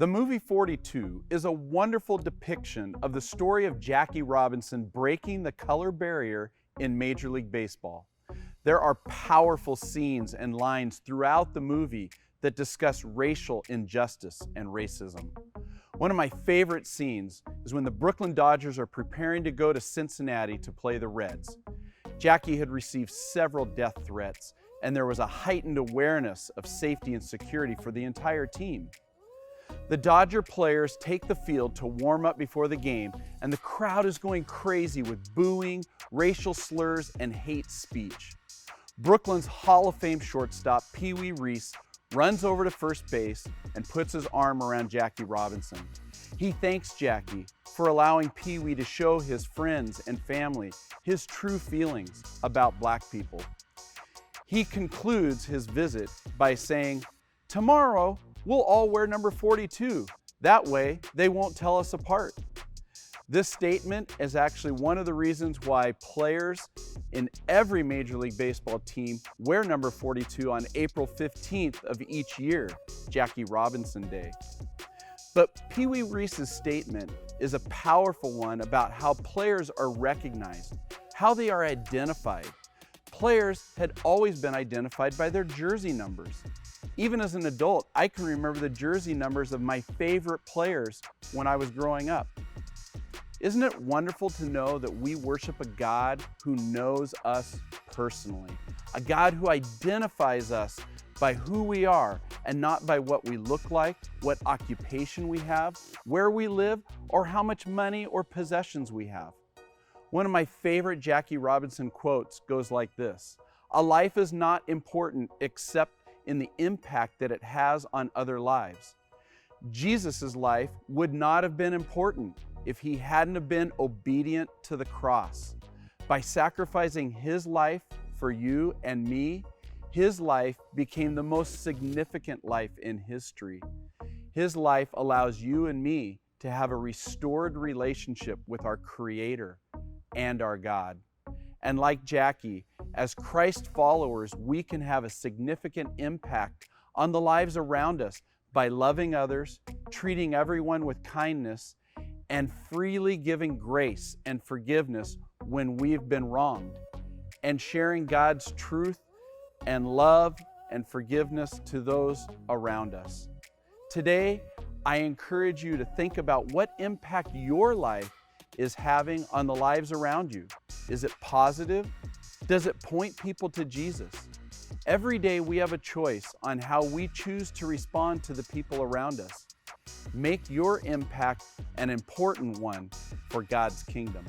The movie 42 is a wonderful depiction of the story of Jackie Robinson breaking the color barrier in Major League Baseball. There are powerful scenes and lines throughout the movie that discuss racial injustice and racism. One of my favorite scenes is when the Brooklyn Dodgers are preparing to go to Cincinnati to play the Reds. Jackie had received several death threats, and there was a heightened awareness of safety and security for the entire team. The Dodger players take the field to warm up before the game, and the crowd is going crazy with booing, racial slurs, and hate speech. Brooklyn's Hall of Fame shortstop, Pee Wee Reese, runs over to first base and puts his arm around Jackie Robinson. He thanks Jackie for allowing Pee Wee to show his friends and family his true feelings about black people. He concludes his visit by saying, "Tomorrow, we'll all wear number 42. That way, they won't tell us apart." This statement is actually one of the reasons why players in every Major League Baseball team wear number 42 on April 15th of each year, Jackie Robinson Day. But Pee Wee Reese's statement is a powerful one about how players are recognized, how they are identified. Players had always been identified by their jersey numbers. Even as an adult, I can remember the jersey numbers of my favorite players when I was growing up. Isn't it wonderful to know that we worship a God who knows us personally, a God who identifies us by who we are and not by what we look like, what occupation we have, where we live, or how much money or possessions we have? One of my favorite Jackie Robinson quotes goes like this: "A life is not important except in the impact that it has on other lives." Jesus' life would not have been important if he hadn't have been obedient to the cross. By sacrificing his life for you and me, his life became the most significant life in history. His life allows you and me to have a restored relationship with our Creator and our God. And like Jackie, as Christ followers, we can have a significant impact on the lives around us by loving others, treating everyone with kindness, and freely giving grace and forgiveness when we've been wronged, and sharing God's truth and love and forgiveness to those around us. Today, I encourage you to think about what impact your life is having on the lives around you. Is it positive? Does it point people to Jesus? Every day we have a choice on how we choose to respond to the people around us. Make your impact an important one for God's kingdom.